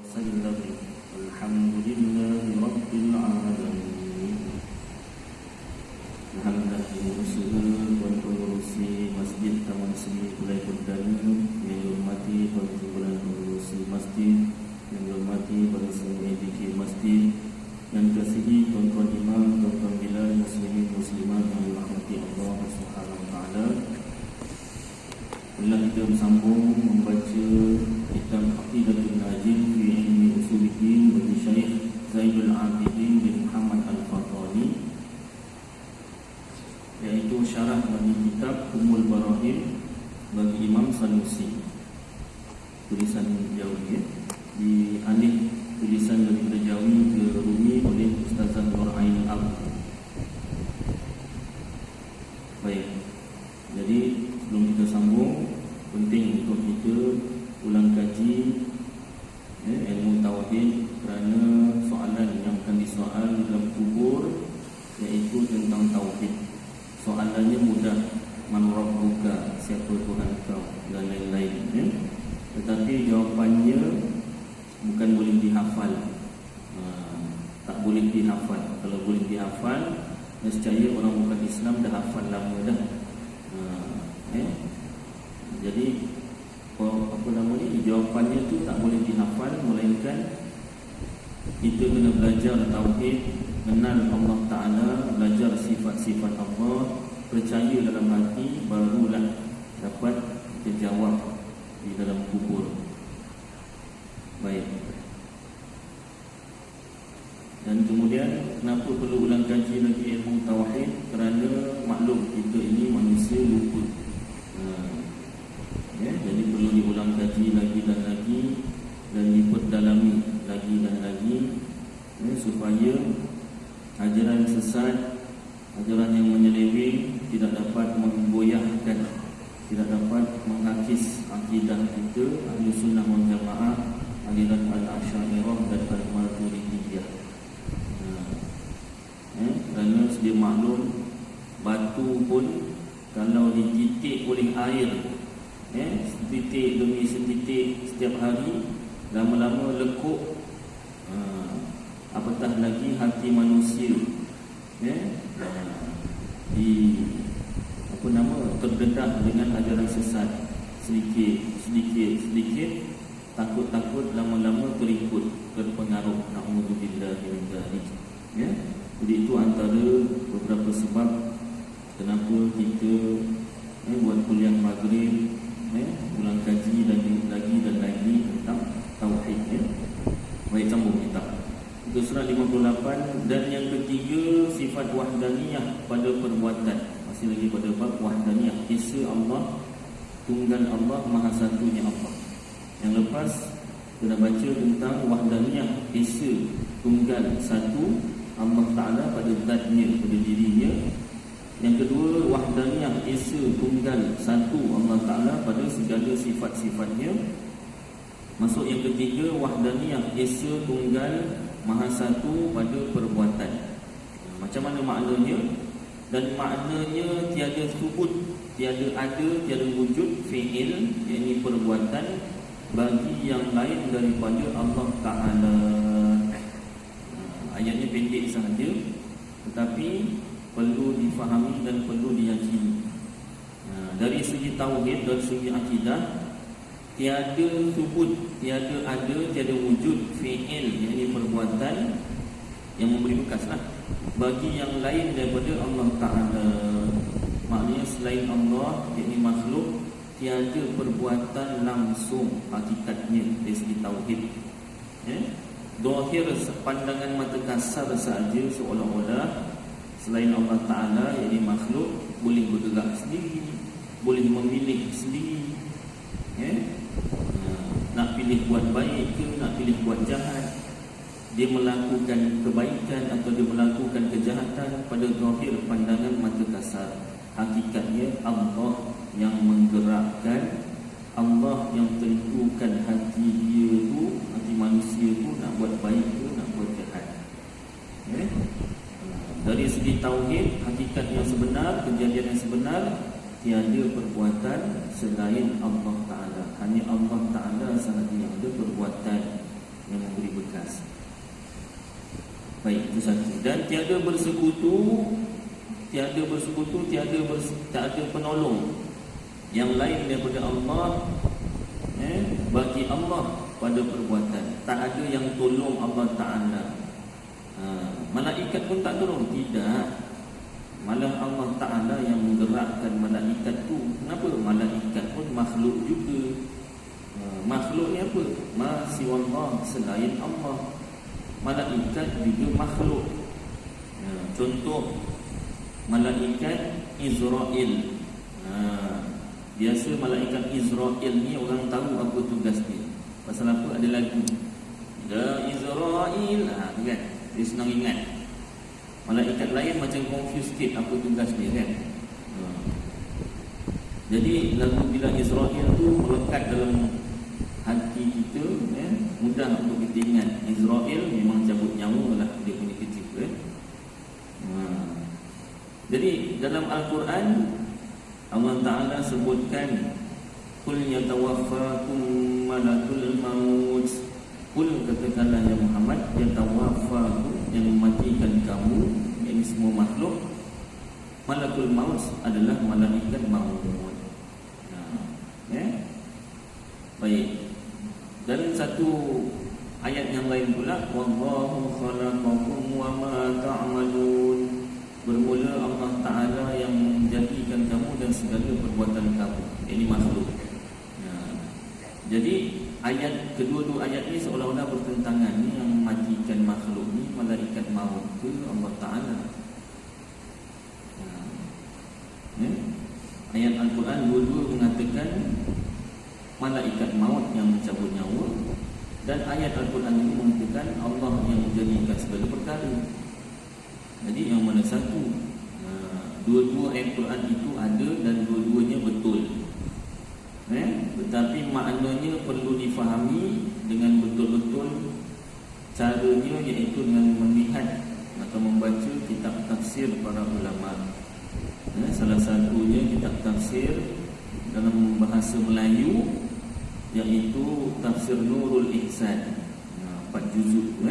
وسلم. الحمد لله رب العالمين. Alhamdulillah Tuan Pengurusi Masjid Taman Seni Kulai Perdana, yang dihormati Tuan Timbalan Pengurusi Masjid, yang dihormati para semua ediki Masjid, yang dikasihi tuan-tuan imam, tuan-tuan bilal, muslimin muslimat yang dirahmati Allah Subhanahu wa taala. Bila kita bersambung membaca kitab Aqidatul Najim fi Ilmi Usuluddin bagi Syekh Zainul Abidin bin Muhammad Al-Fatani, iaitu syarah bagi kitab Ummul Barahim bagi Imam Sanusi, tulisan Jawi, dialih tulisan daripada Jawi ke Rumi oleh Ustazah Nur Ain Al. Baik, jadi sebelum kita sambung, penting untuk kita ulang kaji ilmu tauhid, kerana soalan yang akan disoal dalam kubur iaitu tentang tauhid. Soalannya mudah, man rabbuka, siapa Tuhan kau, dan lain-lain, tetapi jawapannya bukan boleh dihafal. Tak boleh dihafal. Kalau boleh dihafal, nescaya orang bukan Islam dah hafal lama dah. Jadi jawapannya tu tak boleh dihafal, melainkan kita kena belajar tauhid, kenal Allah Ta'ala, belajar sifat-sifat Allah, percaya dalam hati, barulah dapat terjawab di dalam kubur. Baik. Dan kemudian kenapa perlu ulang kaji lagi ilmu tauhid? Kerana maklum kita ini manusia lupa. Jadi perlu diulang kaji lagi dan lagi, dan diperdalami lagi dan lagi, supaya ajaran sesat, ajaran yang menyeleweng tidak dapat menggoyahkan, tidak dapat mengakis akidah kita Ahli Sunnah wal Jamaah, aliran Al-Asy'ariyah dan Al-Maturidiyah. Kerana sedia maklum, batu pun kalau dititik oleh air, setitik demi setitik setiap hari, lama-lama lekuk. Apatah lagi hati manusia terdedah dengan ajaran sesat, sedikit takut lama-lama terikut, terpengaruh. Na'udzubillahi min dzalik. Jadi itu antara beberapa sebab kenapa kita buat kuliah maghrib, ulang kaji lagi dan lagi tentang tauhid. Baik, sambung kita. Itu surah 58. Dan yang ketiga, sifat wahdaniyah pada perbuatan. Masih lagi pada bab wahdaniyah, Esa Allah, tunggal Allah, maha satunya Allah. Yang lepas kita baca tentang wahdaniyah, Esa tunggal satu Allah Ta'ala pada zatnya, pada dirinya. Yang kedua, wahdaniyah, Esa tunggal satu Allah Ta'ala pada segala sifat-sifatnya. Masuk yang ketiga, wahdaniyah, Esa tunggal maha satu pada perbuatan. Macam mana maknanya? Dan maknanya tiada subut, tiada ada, tiada wujud fi'il, iaitu perbuatan, bagi yang lain daripada Allah Ta'ala. Ayatnya pendek sahaja, tetapi perlu difahami dan perlu diyakini. Dari segi tauhid, dari segi akidah, tiada subut, tiada ada, tiada wujud fi'il, iaitu perbuatan yang memberi bekaslah, bagi yang lain daripada Allah Ta'ala. Maknanya selain Allah, iaitu makhluk, tiada perbuatan langsung hakikatnya dari segi tauhid. Zahir pandangan mata kasar sahaja, seolah-olah selain Allah Ta'ala, iaitu makhluk, boleh bergerak sendiri, boleh memilih sendiri, nak pilih buat baik ke, nak pilih buat jahat, dia melakukan kebaikan atau dia melakukan kejahatan. Pada zahir pandangan mata kasar, hakikatnya Allah yang menggerakkan, Allah yang tentukan hati dia tu, hati manusia tu, nak buat baik ke, nak buat jahat. Dari segi tauhid, hakikat yang sebenar, kejadian yang sebenar, tiada perbuatan selain Allah Ta'ala. Hanya Allah Ta'ala sahaja yang ada perbuatan yang Baik, itu satu. Dan tiada bersekutu, tak ada penolong yang lain daripada Allah, bagi Allah pada perbuatan. Tak ada yang tolong Allah Ta'ala. Malaikat pun tak tolong, tidak. Malah Allah Ta'ala yang menggerakkan malaikat tu. Kenapa? Malaikat pun makhluk juga. Makhluk ni apa? Ma siwallah, selain Allah. Malaikat juga makhluk. Contoh malaikat Israel. Biasa malaikat Israel ni orang tahu apa tugas dia. Pasal apa? Ada lagu Ya Israel, kan? Dia senang ingat. Malaikat lain macam confused sikit apa tugas dia, kan? Jadi lagu bila Israel tu melekat dalam hati kita, mudah untuk kita ingat. Israel memang cabut nyawa lah dia punya kecil, kan? Jadi dalam Al-Quran Allah Ta'ala sebutkan Qul yatawaffakum malakul maut. Qul, katakanlah ya Muhammad, yatawaffakum, yang mematikan kamu, yang semua makhluk. Malakul maut adalah malaikat maut. Baik. Dan satu ayat yang lain pula, wallahu khalaqakum wa ma ta'malun. Bermula Allah Ta'ala yang menjadikan kamu dan segala perbuatan kamu. Ini makhluk. Jadi ayat kedua-dua ayat ni seolah-olah bertentangan. Ni yang mematikan makhluk ni malaikat maut ke Allah Ta'ala? Ayat Al-Quran dua-dua mengatakan malaikat maut yang mencabut nyawa, dan ayat Al-Quran ini mengatakan Allah yang menjadikan segala perkara. Jadi yang mana satu? Dua-dua ayat Quran itu ada dan dua-duanya betul. Tetapi maknanya perlu difahami dengan betul-betul. Caranya iaitu dengan melihat atau membaca kitab tafsir para ulama. Salah satunya kitab tafsir dalam bahasa Melayu, iaitu Tafsir Nurul Ihsan, 4 juzuk,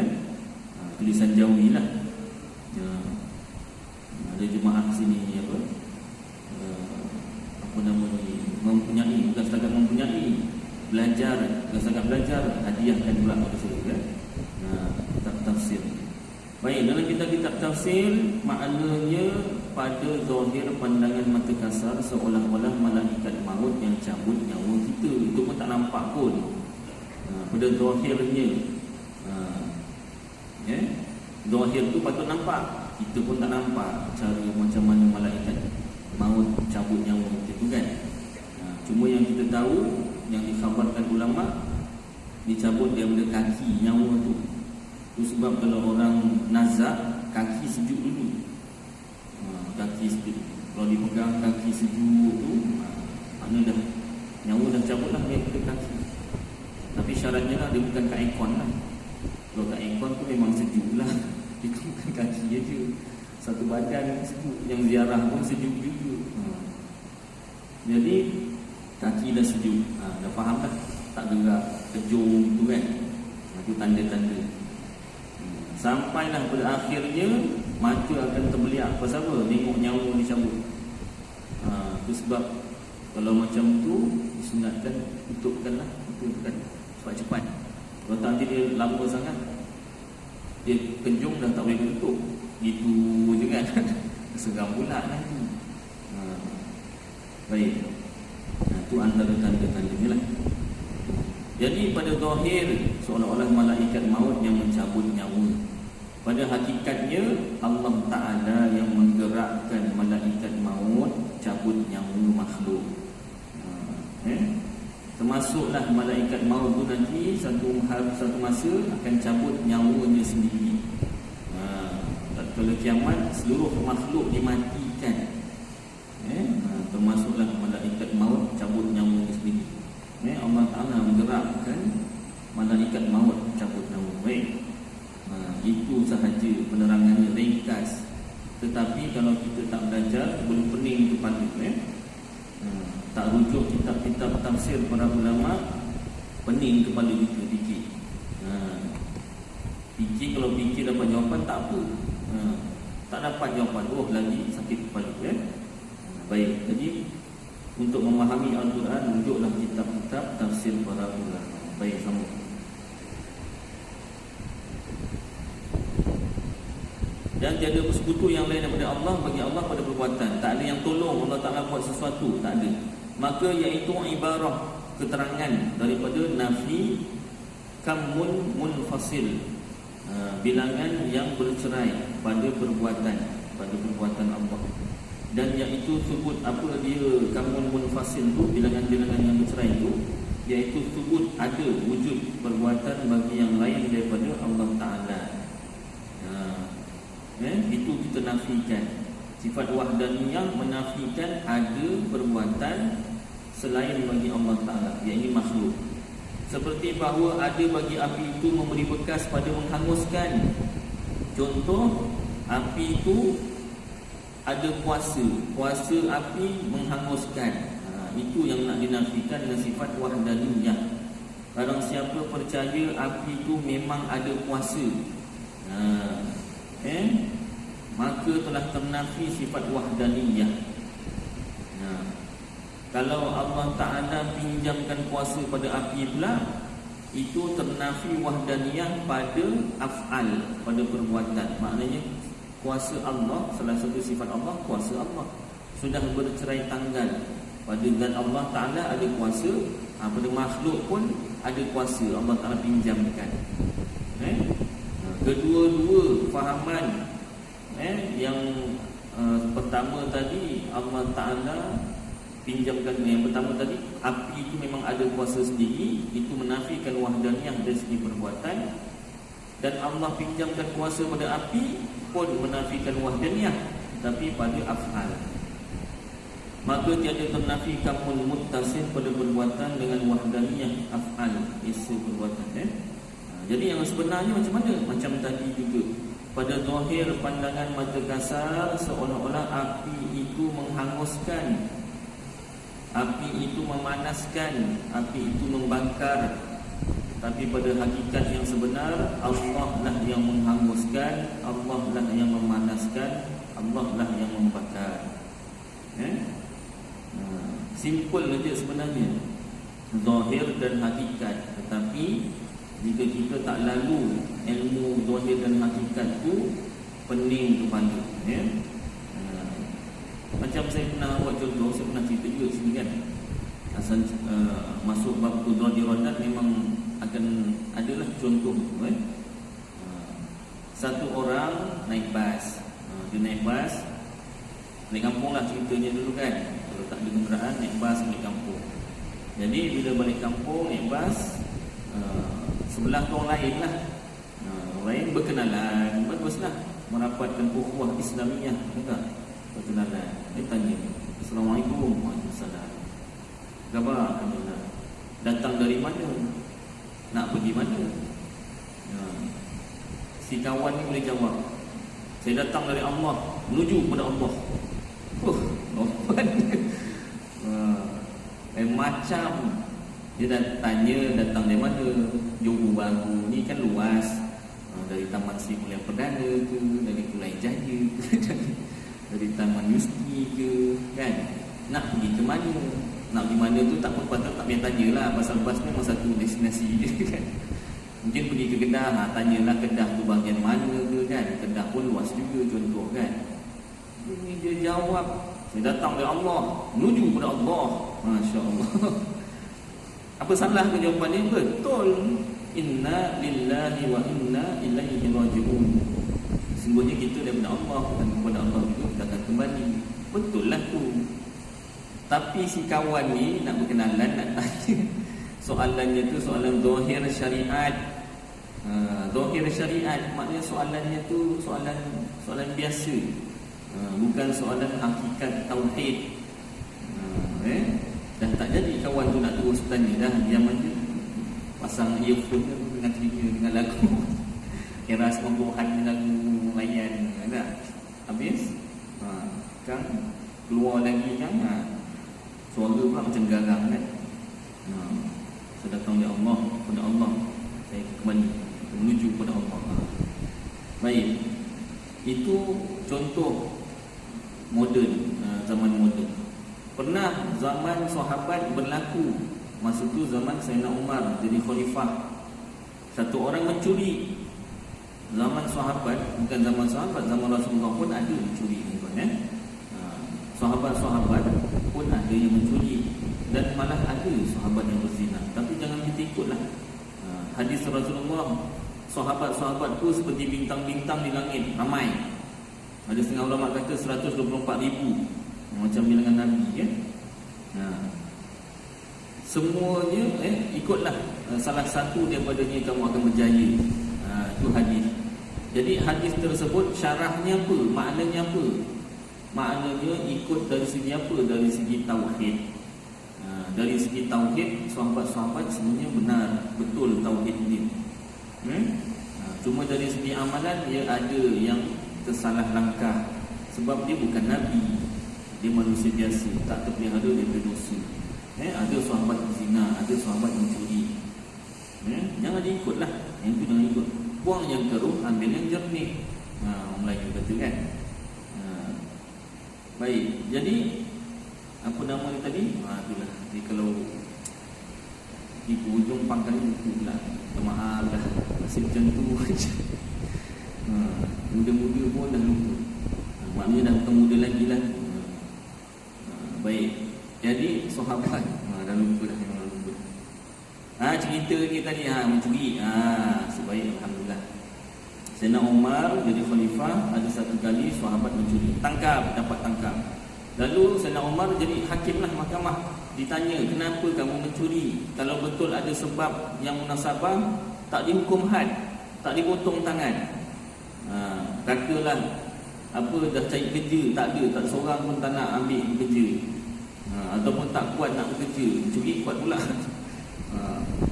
tulisan Jawi lah. Ada jemaah sini apa nama ni, mempunyai, bukan setakat mempunyai, belajar, bukan setakat belajar, hadiahkan pula pada saya, kan? Kitab tafsir. Baik, dalam kitab tafsir maknanya pada zahir pandangan mata kasar seolah-olah malaikat maut yang cabut nyawa kita. Itu pun tak nampak pun. Pada zahirnya, zahir tu patut nampak, kita pun tak nampak cara macam mana malaikat maut cabut nyawa kita tu, kan? Cuma yang kita tahu, yang dikhabarkan ulama, dicabut daripada kaki nyawa tu. Itu sebab kalau orang nazak, kaki sejuk dulu. Kaki sejuk. Kalau dipegang kaki sejuk tu, maknanya dah nyawa dah cabut lah daripada kaki. Tapi syaratnya lah, dia bukan kat aircon lah. Kalau kat aircon tu memang sejuk lah. Itu bukan kaki je, satu badan sejuk. Yang ziarah pun sejuk juga. Jadi kaki dah sejuk, dah faham dah, tak gerak, kejung tu, kan? Itu tanda-tanda. Sampailah pada akhirnya mata akan terbeliak. Pasal apa? Tengok nyawa dicabut. Itu sebab kalau macam tu disunatkan tutupkanlah, tutupkan cepat-cepat. Kalau nanti dia lama sangat, dia kejung dah tak boleh tutup, gitu je, kan? Seram pula nanti. Baik. Itu antara tanda-tandanya lah. Jadi pada zahir seolah-olah malaikat maut yang mencabut nyawa. Pada hakikatnya Allah Ta'ala yang menggerakkan malaikat maut cabut nyawa makhluk. Termasuklah malaikat maut tu nanti satu masa akan cabut nyawanya sendiri. Kalau kiamat seluruh makhluk dimatikan. Termasuklah malaikat maut cabut nyawanya sendiri. Allah Ta'ala menggerakkan malaikat maut cabut nyawa. Baik. Itu sahaja penerangannya ringkas. Tetapi kalau kita tak belajar, boleh pening kepala, tak rujuk kitab-kitab tafsir para ulama, pening kepala kita fikir. Fikir kalau fikir dapat jawapan tak apa. Tak dapat jawapan, lagi sakit kepala ya. Baik, jadi untuk memahami Al-Quran, rujuklah kitab-kitab tafsir para ulama. Baik, sambung. Dan tiada bersekutu yang lain daripada Allah bagi Allah pada perbuatan. Tak ada yang tolong Allah Ta'ala buat sesuatu, tak ada. Maka iaitu ibarah, keterangan daripada nafi kamun munfasil, bilangan yang bercerai pada perbuatan Allah. Dan iaitu sebut apa dia kamun munfasil tu, bilangan-bilangan yang bercerai tu, iaitu sebut ada wujud perbuatan bagi yang lain daripada Allah Ta'ala. Itu kita nafikan. Sifat wahdaniyah menafikan ada perbuatan selain bagi Allah Ta'ala, iaitu makhluk. Seperti bahawa ada bagi api itu memberi bekas pada menghanguskan. Contoh, api itu ada kuasa api menghanguskan. Itu yang nak dinafikan dengan sifat wahdaniyah. Barang siapa percaya api itu memang ada kuasa, maka telah ternafi sifat wahdaniyah. Kalau Allah Ta'ala pinjamkan kuasa pada api pula, itu ternafi wahdaniyah pada af'al, pada perbuatan. Maknanya kuasa Allah, salah satu sifat Allah, kuasa Allah sudah bercerai tanggal. Pada zat Allah Ta'ala ada kuasa, pada makhluk pun ada kuasa, Allah Ta'ala pinjamkan. Kedua-dua fahaman, yang pertama tadi Allah Ta'ala pinjamkan, yang pertama tadi api itu memang ada kuasa sendiri, itu menafikan wahdaniyah dari segi perbuatan. Dan Allah pinjamkan kuasa pada api pun menafikan wahdaniyah, tapi pada af'al. Maka tiada ternafi kamun muttasil pada perbuatan dengan wahdaniyah af'al, isu perbuatan. Jadi yang sebenarnya macam mana? Macam tadi juga, pada zahir pandangan mata kasar seolah-olah api itu menghanguskan, api itu memanaskan, api itu membakar. Tapi pada hakikat yang sebenar, Allah lah yang menghanguskan, Allah lah yang memanaskan, Allah lah yang membakar. Simple saja sebenarnya, zahir dan hakikat. Tetapi jika kita tak lalu ilmu zahir dan hakikat tu, pening kepala. Macam saya pernah buat contoh, saya pernah cerita juga sini kan. Asal masuk bab qudrah iradat memang akan adalah contoh. Satu orang naik bas, dia naik bas, naik kampung lah ceritanya dulu kan. Kalau tak ada kenderaan, naik bas balik kampung. Jadi bila balik kampung naik bas, sebelah tu orang lain lah, orang lain berkenalan, baguslah, merapatkan ukhuwah Islamiyah, tak? Berkenalan. Dia tanya, Assalamualaikum. Waalaikumsalam. Khabar? Alhamdulillah. Datang dari mana? Nak pergi mana? Si kawan ni boleh jawab, saya datang dari Allah, menuju kepada Allah. Macam dia dah tanya datang dari mana. Johor Bahru ni kan luas, dari Taman Sri Mulia Perdana ke, dari Pulau Jaya ke, dari Taman Yusti ke, kan? Nak pergi ke mana? Nak pergi mana tu tak patut tak payah tanyalah, pasal bas ni memang satu destinasi je kan. Mungkin pergi ke Kedah, tanyalah Kedah tu bahagian mana ke kan. Kedah pun luas juga contoh kan. Ini dia jawab, saya datang dari Allah, menuju kepada Allah. Masya Allah. Apa salah ke jawapan ni? Betul. Inna lillahi wa inna ilaihi raji'un. Sungguhnya kita daripada Allah dan kepada Allah itu kita akan kembali. Betul lah tu. Tapi si kawan ni nak berkenalan, nak tanya, soalannya tu soalan zahir syariat. Zahir syariat maknanya soalannya tu soalan biasa, bukan soalan hakikat tauhid. Dah tak jadi kawan tu nak terus tanya, dah diam aja, pasang earphone dengan telinga dengan lagu kira sembuhan lagu layan dah habis. Kan keluar lagi kan, suara pula macam garang kan. Saya datang dari Allah, kepada Allah, saya kembali menuju kepada Allah. Baik. Itu contoh moden, zaman moden. Pernah zaman sahabat berlaku, masa tu zaman Sayyidina Umar jadi khalifah. Satu orang mencuri. Zaman sahabat, bukan zaman sahabat, zaman Rasulullah pun ada mencuri, tuan. Sahabat-sahabat pun ada yang mencuri, dan malah ada sahabat yang berzina. Tapi jangan kita ikutlah. Hadis Rasulullah, sahabat-sahabatku seperti bintang-bintang di langit, ramai. Ada setengah ulama kata 124,000, macam bilangan Nabi, kan? Semuanya ikutlah salah satu daripadanya kamu akan berjaya. Itu hadis. Jadi hadis tersebut syarahnya apa? Maknanya apa? Maknanya ikut dari segi apa? Dari segi tauhid. Dari segi tauhid, sahabat-sahabat semuanya benar, betul tauhid dia. Cuma dari segi amalan dia ada yang tersalah langkah, sebab dia bukan Nabi, dia manusia biasa, tak terpelihara daripada dosa. Ada sahabat berzina, ada sahabat mencuri. Jangan diikutlah. Yang itu jangan ikut. Buang yang keruh, ambil yang jernih. Orang Melayu kata, kan? Baik. Jadi apa nama dia tadi? Itulah. Jadi kalau di hujung pangkal itu pula, maaf dah, masih macam tu aja. Muda-muda pun dah lupa. Maknanya dah bukan muda lagi lah. Baik. Jadi sahabat dah lupa dah, memang lupa. Cerita ni tadi mencuri. Sebaik, alhamdulillah. Sayyidina Umar jadi khalifah, ada satu kali sahabat mencuri. Dapat tangkap. Lalu Sayyidina Umar jadi hakimlah mahkamah. Ditanya, kenapa kamu mencuri? Kalau betul ada sebab yang munasabah, tak dihukum had, tak dipotong tangan. Katalah apa, dah cari kerja, tak ada, tak seorang pun tak nak ambil kerja. Ataupun tak kuat nak bekerja, mencuri kuat pula.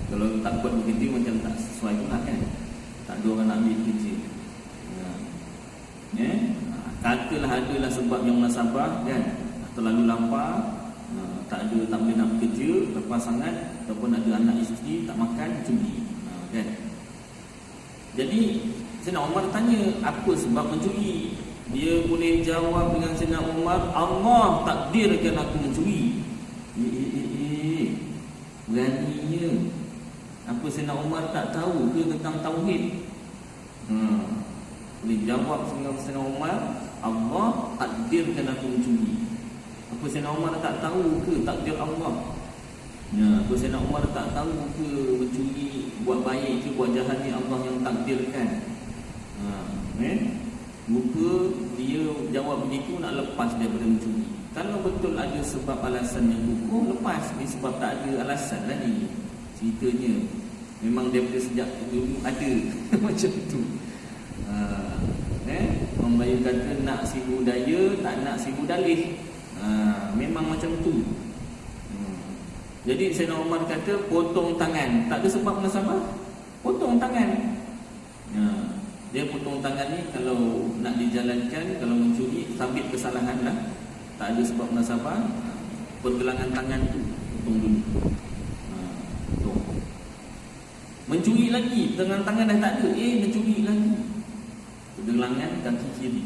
Kalau tak kuat bekerja macam tak sesuai pula, kan? Tak ada orang nak ambil kerja. Katalah adalah sebab yang munasabah, kan? Terlalu lapar, tak boleh nak bekerja, lepas sangat, ataupun ada anak isteri tak makan, curi, kan? Jadi Sayyidina Umar tanya, apa sebab mencuri? Dia boleh jawab dengan Sayyidina Umar, Allah takdirkan aku mencuri. Beraninya. Apa Sayyidina Umar tak tahu ke tentang tauhid? Boleh jawab dengan Sayyidina Umar, Allah takdirkan aku mencuri. Apa Sayyidina Umar tak tahu ke takdir Allah? Apa Sayyidina Umar tak tahu ke mencuri, buat baik ke buat jahat ni Allah yang takdirkan? Muka dia jawab begitu, nak lepas daripada mencuri. Kalau betul ada sebab alasan yang kukuh, lepas. Ni sebab tak ada alasan lah ni ceritanya. Memang daripada sejak dulu ada macam tu. Orang Melayu kata nak si budaya, tak nak si budalih. Memang macam tu. Jadi Sayyidina Umar kata potong tangan. Tak ada sebab munasabah, potong tangan. Dia potong tangan ni kalau nak dijalankan, kalau mencuri sabit kesalahan lah, tak ada sebab munasabah, pergelangan tangan tu potong dulu. Mencuri lagi, pergelangan tangan dah tak ada, mencuri lagi, pergelangan kaki kiri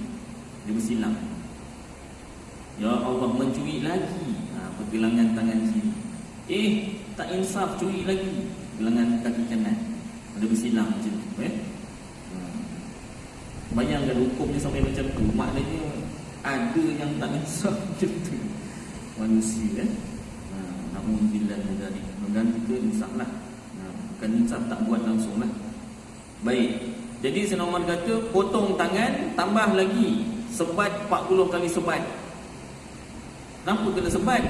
dia bersilang. Ya Allah, mencuri lagi, pergelangan tangan kiri. Tak insaf, curi lagi, pergelangan kaki kanan ada bersilang macam tu. Bayangkan hukumnya sampai macam tu. Maknanya ada yang tak insaf macam tu manusia. Alhamdulillah dari dan kita insaf lah. Bukan insaf tak buat langsung lah. Baik. Jadi Sayyidina Umar kata potong tangan, tambah lagi sebat 40 kali sebat. Kenapa kena sebat?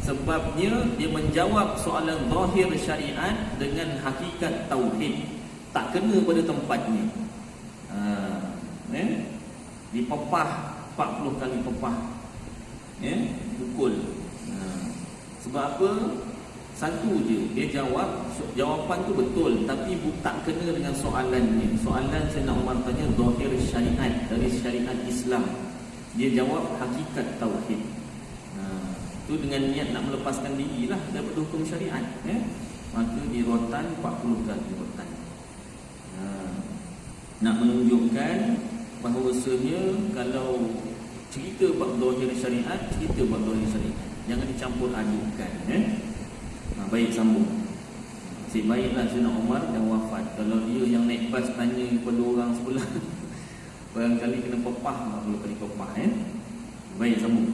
Sebabnya dia menjawab soalan zahir syariat dengan hakikat tauhid. Tak kena pada tempatnya. Dipepah 40 kali pepah. Pukul. Sebab apa? Satu je, dia jawab, jawapan tu betul, tapi tak kena dengan soalannya. Soalan Sayyidina Umar tanya zahir syariat, dari syariat Islam. Dia jawab hakikat tauhid. Tu dengan niat nak melepaskan diri lah daripada hukum syariat. Maka di rotan 40 kali rotan. nak menunjukkan bahawasanya kalau cerita bab zahir syariat, cerita bab zahir syariat, jangan dicampur adukkan. Baik, sambung. Baiklah Sayyidina Umar dah wafat. Kalau dia yang naik bas tanya kepada orang sebelah, barangkali kena pepah, kalau kali pepah. Baik, sambung.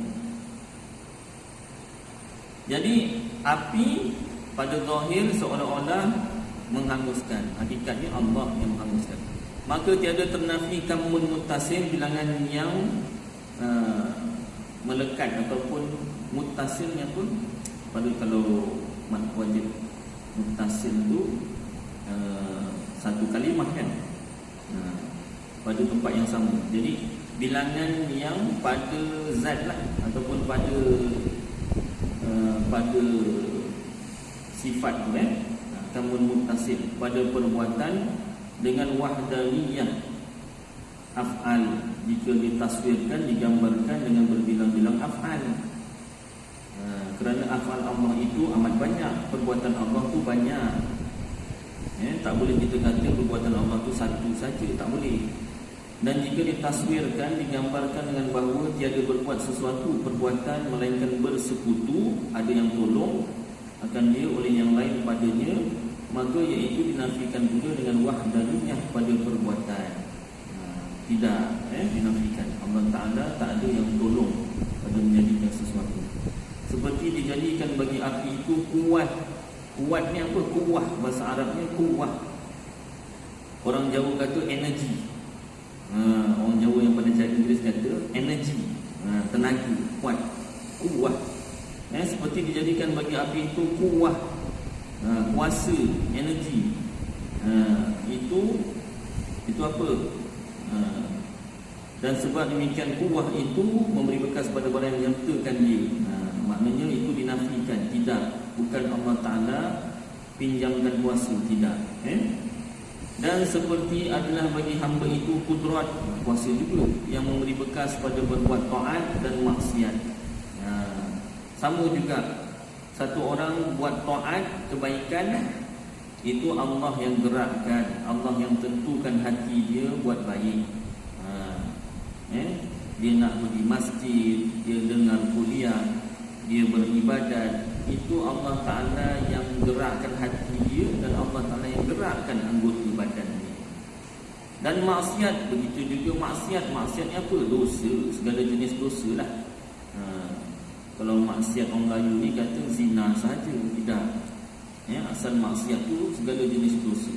Jadi api pada zahir seolah-olah menghanguskan, hakikatnya Allah yang menghanguskan. Maka tiada ternafi kamun muttasil, bilangan yang melekat ataupun muttasilnya pun pada, kalau mad wajib muttasil tu satu kalimah kan, pada tempat yang sama. Jadi bilangan yang pada zat lah, ataupun pada sifat tu kamun muttasil, pada perbuatan dengan wahdaniyah af'al, jika ditaswirkan, digambarkan dengan berbilang-bilang af'al. Kerana af'al Allah itu amat banyak, perbuatan Allah tu banyak. Tak boleh kita kata perbuatan Allah tu satu saja, tak boleh. Dan jika ditaswirkan, digambarkan dengan bahawa tiada berbuat sesuatu perbuatan melainkan bersekutu, ada yang tolong akan dia oleh yang lain padanya, maka iaitu dinafikan juga dengan wahdaniyah pada perbuatan. Tidak dinafikan, Allah Ta'ala tak ada yang tolong pada menjadikan sesuatu. Seperti dijadikan bagi api itu kuat. Kuat ni apa? Kuwah, bahasa Arabnya kuwah. Orang Jawa kata energi. Orang Jawa yang pada cakap Inggeris kata energi, tenaga, kuat, kuwah. Seperti dijadikan bagi api itu kuwah, kuasa, energi. Itu apa? Dan sebab demikian kuwah itu memberi bekas pada barang yang menyertakan dia. Maknanya itu dinafikan. Tidak, bukan Allah Ta'ala pinjamkan kuasa, tidak. Dan seperti adalah bagi hamba itu kudrat, kuasa juga, yang memberi bekas pada berbuat taat dan maksiat. Sama juga, satu orang buat taat, kebaikan, itu Allah yang gerakkan, Allah yang tentukan hati dia buat baik. Dia nak pergi masjid, dia dengar kuliah, dia beribadat, itu Allah Ta'ala yang gerakkan hati dia, dan Allah Ta'ala yang gerakkan anggota badan dia. Dan maksiat, begitu juga maksiat. Maksiatnya apa? Dosa, segala jenis dosa lah. Kalau maksiat orang Melayu ni kata zina saja, tidak. Asal maksiat tu segala jenis dosa.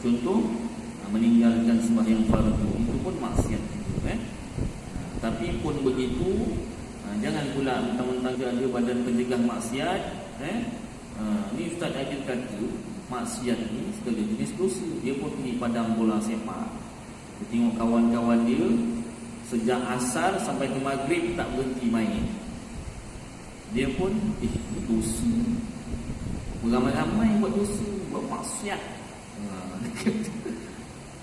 Contoh, meninggalkan sembahyang fardu, itu pun maksiat juga. Tapi pun begitu, jangan pula mentang-mentang ada badan pencegah maksiat. Ni Ustaz Adil kata maksiat ni segala jenis dosa. Dia pun pergi padang bola sepak, dia tengok kawan-kawan dia sejak asar sampai ke maghrib tak berhenti main. Dia pun dosa, beramai-ramai buat dosa, buat maksiat.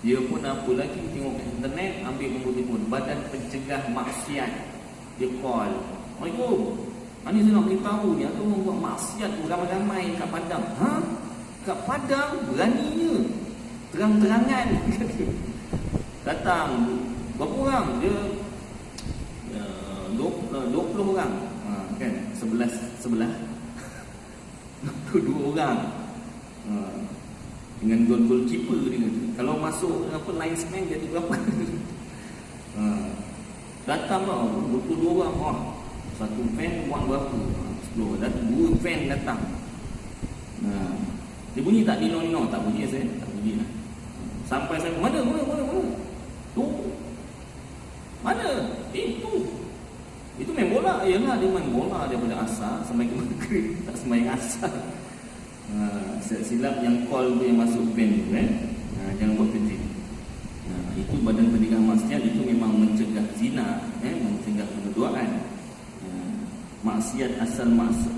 Dia pun apa lagi, tengok kat internet, ambil nombor telefon badan pencegah maksiat. Dia call, Assalamualaikum, ani saya nak beritahu ni, aku orang buat maksiat ramai-ramai kat Padang. Kat Padang beraninya, terang-terangan. Datang berapa orang? Dia 20 orang, kan, sebelah 22 orang, dengan goalkeeper dia kata. Kalau masuk apa linesman jadi berapa? Datang lah 22 orang. Satu van buat berapa? 10. Dan 2 van datang. Dia bunyi tak? Dino-dino tak bunyi saya. Tak bunyi lah. Sampai saya, mana? Tu. Mana? Itu main bola. Yalah, dia main bola daripada asar sampai ke maghrib. Tak sembahyang asar. Silap yang call tu, yang masuk van tu, jangan buat kerja. Itu badan pendidikan maksiat, itu memang mencegah zina, mencegah perduaan. Maksiat, asal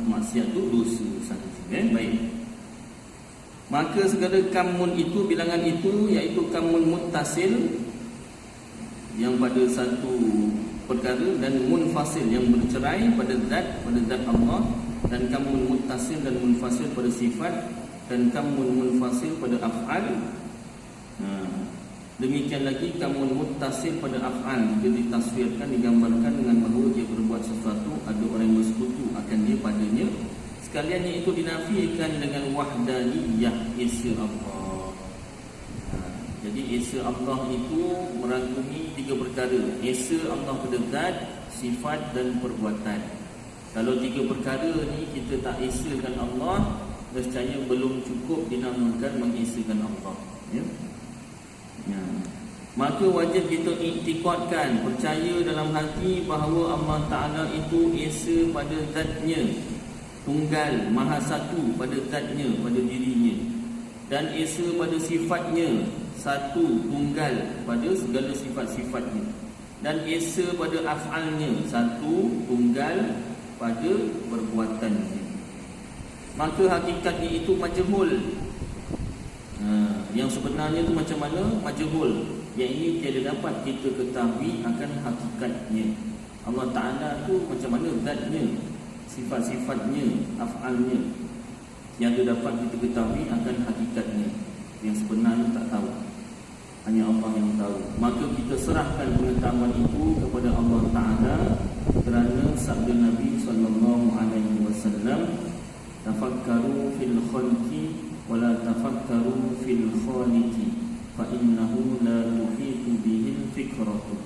maksiat tu dosa satu. Baik. Maka segala kamun itu, bilangan itu, iaitu kamun muttasil yang pada satu perkara, dan munfasil yang bercerai pada zat Allah, dan kamun muttasil dan munfasil pada sifat, dan kamun munfasil pada af'al. Demikian lagi kamu muttasil pada af'al, jika ditaswirkan, digambarkan dengan bahawa dia berbuat sesuatu, ada orang yang bersekutu akan dia padanya. Sekalian itu dinafikan dengan wahdaniyah, esa Allah. Jadi esa Allah itu merangkumi 3 perkara. Esa Allah pada zat, sifat dan perbuatan. Kalau 3 perkara ni kita tak esakan Allah, nescaya belum cukup dinamakan mengesakan Allah, ya. Ya. Maka wajib kita iktikadkan, percaya dalam hati bahawa Allah Ta'ala itu esa pada zatnya, tunggal, maha satu pada zatnya, pada dirinya, dan esa pada sifatnya, satu, tunggal pada segala sifat-sifatnya, dan esa pada af'alnya, satu, tunggal pada perbuatannya. Maka hakikatnya itu majhul. Yang sebenarnya itu macam mana? Majhul. Yang ini tiada dapat kita ketahui akan hakikatnya. Allah Ta'ala tu macam mana zatnya, sifat-sifatnya, af'alnya, yang dapat kita ketahui akan hakikatnya. Yang sebenarnya tak tahu, hanya Allah yang tahu. Maka kita serahkan pengetahuan itu kepada Allah Ta'ala, kerana sabda Nabi SAW, tafakkaru fil khalqi wala tafakkaru fil khaliqi fa innahu la tuhitu bihil fikratu.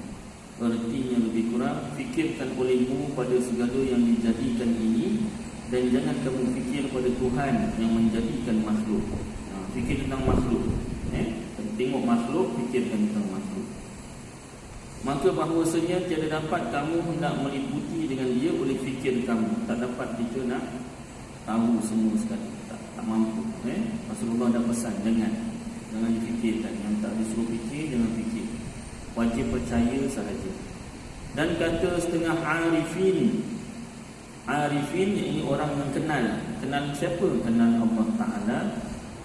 Artinya lebih kurang, fikirkan olehmu pada segala yang dijadikan ini, dan jangan kamu fikir pada Tuhan yang menjadikan makhluk. Fikir tentang makhluk, tengok makhluk, fikirkan tentang makhluk. Maka bahawasanya tiada dapat kamu hendak meliputi dengan dia oleh fikir kamu. Tak dapat kita nak tahu semua sekali, tak mampu. Rasulullah dah pesan, jangan difikirkan. Yang tak disuruh fikir, jangan fikir. Wajib percaya sahaja. Dan kata setengah arifin, ini orang yang kenal. Kenal siapa? Kenal Allah Ta'ala,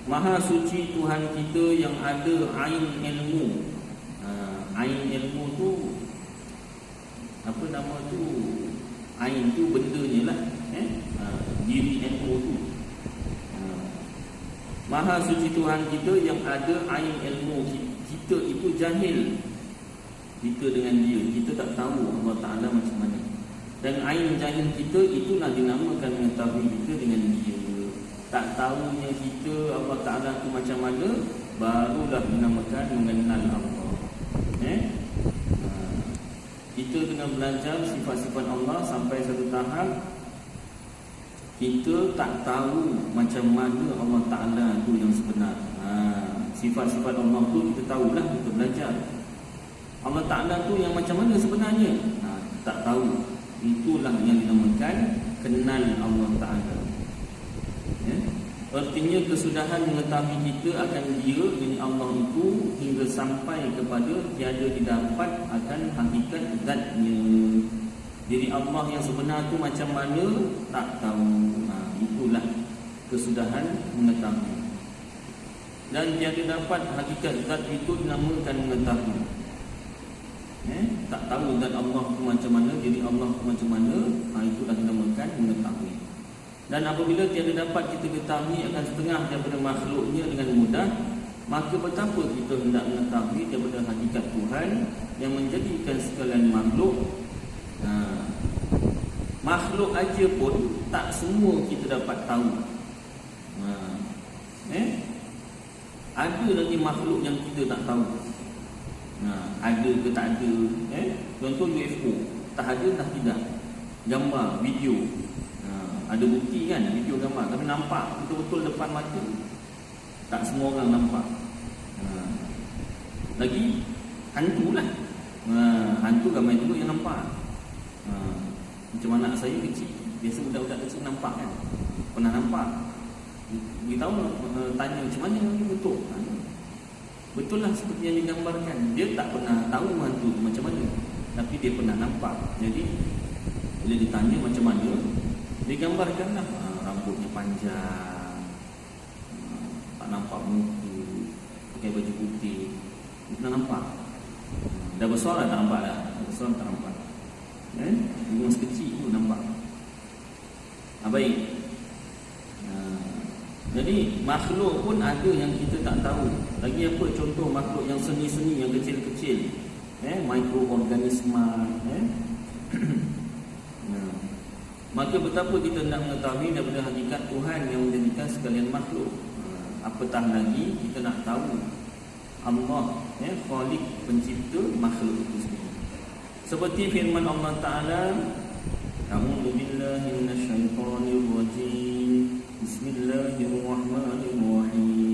Maha suci Tuhan kita yang ada ain ilmu. Ain ilmu tu, apa nama tu? Ain tu bendanya lah, diri ilmu tu. Maha suci Tuhan kita yang ada ain ilmu. Kita itu jahil, kita dengan dia, kita tak tahu Allah Ta'ala macam mana. Dan ain jahil kita itulah dinamakan mengetahui kita dengan dia. Tak tahunya kita Allah Ta'ala itu macam mana, barulah dinamakan mengenal Allah. Kita kena belajar sifat-sifat Allah sampai satu tahap kita tak tahu macam mana Allah Ta'ala itu yang sebenar. Sifat-sifat Allah itu kita tahulah, kita belajar. Allah Ta'ala itu yang macam mana sebenarnya, tak tahu. Itulah yang dinamakan kenal Allah Ta'ala. Artinya kesudahan mengetahui kita akan dia, ini Allah itu, hingga sampai kepada tiada didapat akan hakikat zatnya. Diri Allah yang sebenar itu macam mana, tak tahu. Itulah kesudahan mengetahui. Dan tiada dapat hakikat zat itu dinamakan mengetahui. Tak tahu zat Allah itu macam mana, diri Allah itu macam mana, itulah dinamakan mengetahui. Dan apabila tiada dapat kita ketahui akan setengah daripada makhluknya dengan mudah, maka betapa kita hendak mengetahui daripada hakikat Tuhan yang menjadikan sekalian makhluk. Makhluk aja pun tak semua kita dapat tahu. Ada lagi makhluk yang kita tak tahu. Ada ke tak ada. Contoh UFO, tak ada tak tidak. Gambar, video, ada bukti kan, video gambar, tapi nampak betul-betul depan mata. Tak semua orang nampak. Lagi hantu lah. Hantu ramai dulu yang nampak. Macam anak saya kecil, biasa budak-budak kecil nampak kan, pernah nampak. Beritahu, tanya macam mana ni betul. Betul lah seperti yang digambarkan. Dia tak pernah tahu hantu macam mana, tapi dia pernah nampak. Jadi bila ditanya macam mana, digambarkan lah, rambutnya panjang, tak nampak muka, pakai baju putih. Dia pernah nampak. Dah besar lah tak nampak lah. Dah besar tak nampak. Dia masih kecil tu nampak. Baik. Jadi makhluk pun ada yang kita tak tahu. Lagi apa contoh makhluk yang seni-seni, yang kecil-kecil, mikroorganisma, Maka betapa kita nak mengetahui daripada hakikat Tuhan yang menjadikan sekalian makhluk. Apatah lagi kita nak tahu Allah, Khalik, pencipta makhluk itu sendiri. Seperti firman Allah Ta'ala, A'udzu billahi minasyaitonir rajim. Bismillahirrahmanirrahim.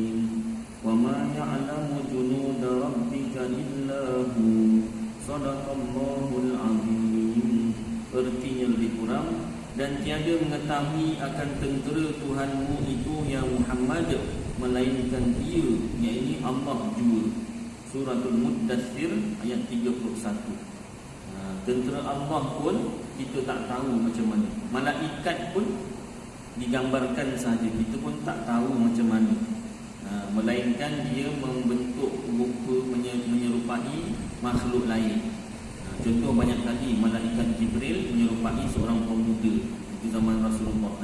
Wa ma ya'lamu junuda rabbika illa hu. Shadaqallahul azim. Artinya lebih kurang, dan tiada mengetahui akan tentera Tuhanmu itu ya Muhammad melainkan Dia, iaitu Allah jua. Suratul Muddathir ayat 31. Tentera Allah pun kita tak tahu macam mana. Malaikat pun digambarkan sahaja, kita pun tak tahu macam mana. Melainkan dia membentuk rupa menyerupai makhluk lain. Contoh banyak kali malaikat Jibril menyerupai seorang pemuda di zaman Rasulullah.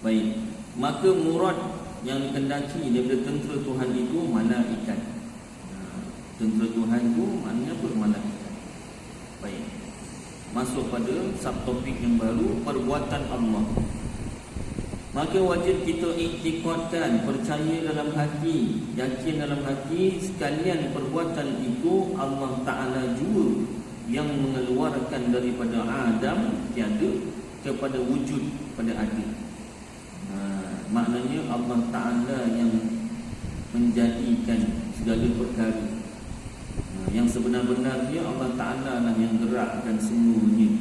Baik, maka murad yang dikendaki daripada tentera Tuhan itu malaikat. Tentera Tuhan itu maknanya apa? Malaikat. Baik, masuk pada subtopik yang baru, perbuatan Allah. Maka wajib kita iktikadkan, percaya dalam hati, yakin dalam hati, sekalian perbuatan itu Allah Ta'ala jua yang mengeluarkan daripada Adam tiada kepada wujud pada ada. Maknanya Allah Ta'ala yang menjadikan segala perkara. Yang sebenar-benarnya Allah Ta'ala lah yang gerakkan semuanya.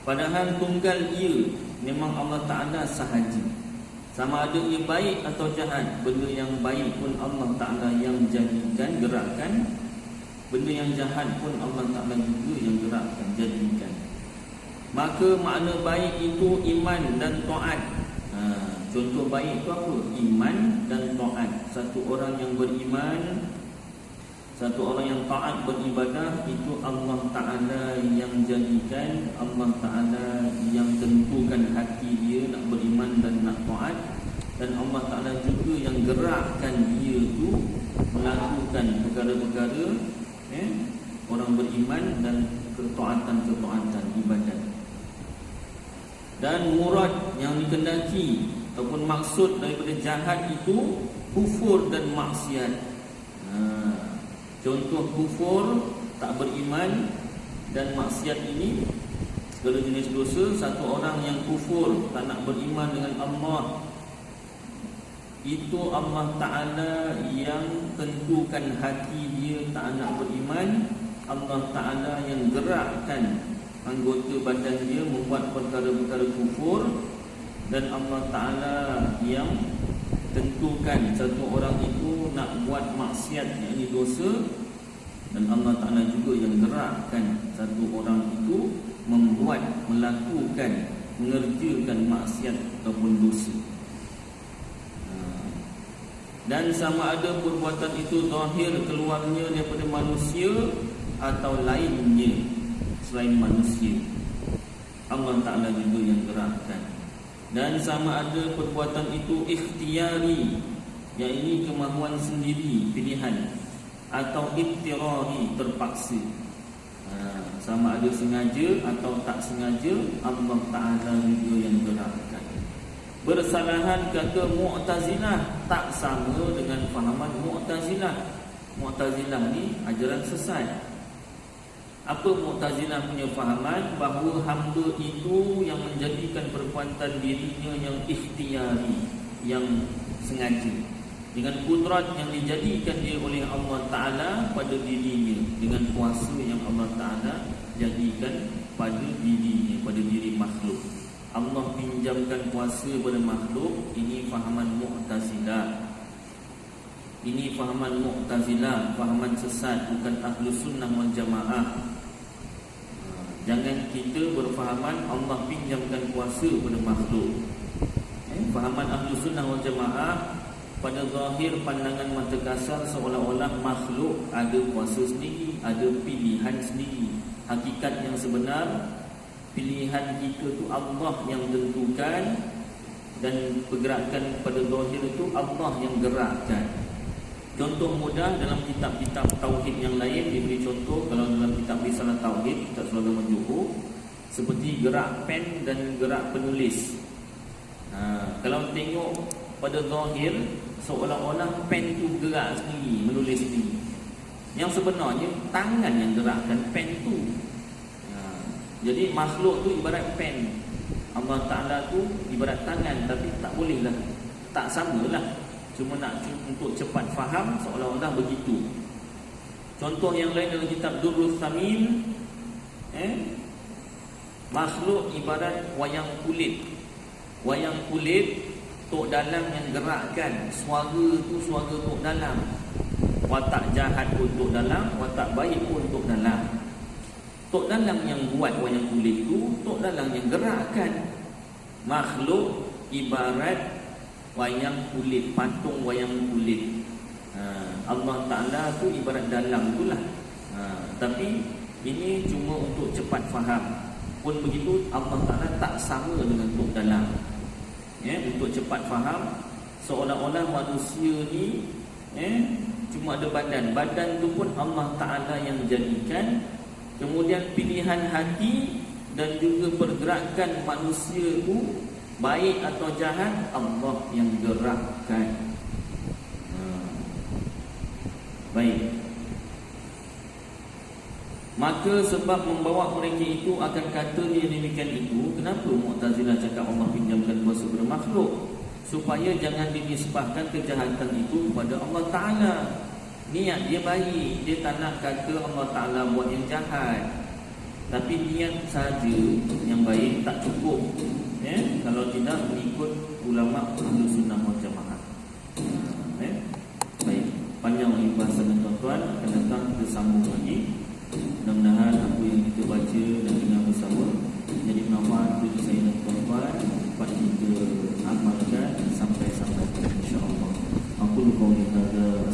Padahal tunggal ia memang Allah Ta'ala sahaja. Sama ada ia baik atau jahat, benda yang baik pun Allah Ta'ala yang jadikan, gerakkan. Benda yang jahat pun Allah Ta'ala juga yang gerakkan, jadikan. Maka makna baik itu iman dan taat. Contoh baik itu apa? Iman dan taat. Satu orang yang beriman, satu orang yang taat beribadah, itu Allah Ta'ala yang jadikan, Allah Ta'ala yang tentukan hati dia nak beriman dan nak taat. Dan Allah Ta'ala juga yang gerakkan dia tu melakukan perkara-perkara orang beriman dan ketaatan-ketaatan ibadat. Dan murad yang dikendaki ataupun maksud daripada jahat itu kufur dan maksiat. Contoh kufur, tak beriman, dan maksiat ini segala jenis dosa. Satu orang yang kufur, tak nak beriman dengan Allah, itu Allah Ta'ala yang tentukan hati dia tak nak beriman. Allah Ta'ala yang gerakkan anggota badan dia membuat perkara-perkara kufur. Dan Allah Ta'ala yang tentukan satu orang itu nak buat maksiat, yakni dosa. Dan Allah Ta'ala juga yang gerakkan satu orang itu membuat, melakukan, mengerjakan maksiat ataupun dosa. Dan sama ada perbuatan itu zahir keluarnya daripada manusia atau lainnya selain manusia, Allah Ta'ala juga yang gerakkan. Dan sama ada perbuatan itu ikhtiyari, yakni kemahuan sendiri, pilihan, atau ittirari, terpaksa. Sama ada sengaja atau tak sengaja, Allah Ta'ala juga yang gerakkan. Bersalahan kata Mu'tazilah tak sama dengan fahaman Mu'tazilah. Mu'tazilah ni ajaran sesat. Apa Mu'tazilah punya fahaman? Bahawa hamba itu yang menjadikan perbuatan dirinya yang ikhtiyari, yang sengaja, dengan kudrat yang dijadikan dia oleh Allah Ta'ala pada dirinya, dengan kuasa yang Allah Ta'ala jadikan pada dirinya, pada diri makhluk. Allah pinjamkan kuasa pada makhluk. Ini fahaman Mu'tazilah. Ini fahaman Mu'tazilah, fahaman sesat, bukan Ahlus Sunnah wal Jamaah. Jangan kita berfahaman Allah pinjamkan kuasa pada makhluk. Fahaman Ahlus Sunnah wal Jamaah pada zahir pandangan mata kasar seolah-olah makhluk ada kuasa sendiri, ada pilihan sendiri. Hakikat yang sebenar, pilihan kita tu Allah yang tentukan. dan pergerakan pada zahir itu Allah yang gerakkan. Contoh mudah dalam kitab-kitab tauhid yang lain diberi contoh, kalau dalam kitab Risalah Tauhid, kitab Sulaiman Johor, seperti gerak pen dan gerak penulis. Kalau tengok pada zahir, seolah-olah pen tu gerak sendiri, menulis sendiri. Yang sebenarnya tangan yang gerakkan pen tu. Jadi makhluk tu ibarat pen, Allah Ta'ala tu ibarat tangan, tapi tak boleh lah, tak samalah. Cuma nak untuk cepat faham, seolah-olah begitu. Contoh yang lain dalam kitab Durrus Thamil, makhluk ibarat wayang kulit. Wayang kulit, tok dalam yang gerakkan. Suara tu suara tok dalam. Watak jahat pun tok dalam, watak baik pun tok dalam. Tok dalam yang buat wayang kulit tu, tok dalam yang gerakkan. Makhluk ibarat wayang kulit, patung wayang kulit. Allah Ta'ala tu ibarat dalam tu lah. Tapi ini cuma untuk cepat faham. Pun begitu, Allah Ta'ala tak sama dengan tok dalam. Untuk cepat faham, seolah-olah manusia ni cuma ada badan. Badan tu pun Allah Ta'ala yang jadikan. Kemudian pilihan hati dan juga pergerakan manusia tu, baik atau jahat, Allah yang gerakkan. Baik. Maka sebab membawa mereka itu akan kata dia demikian itu, kenapa Mu'tazilah cakap Allah pinjamkan kuasa kepada makhluk? Supaya jangan dinisbahkan kejahatan itu kepada Allah Ta'ala. Niat dia baik, dia tak nak kata Allah Ta'ala buat yang jahat. Tapi niat saja yang baik tak cukup. Kalau tidak mengikut ulama Ahlus Sunnah wal Jamaah. Baik, panjang lagi bahasan tuan-tuan, akan datang kita sambung lagi. Mudah-mudahan apa yang kita baca dan dengar bersama jadi manfaat bagi saya dan tuan-tuan, dapat kita amalkan sampai-sampai insya-Allah. Aku qawli hadza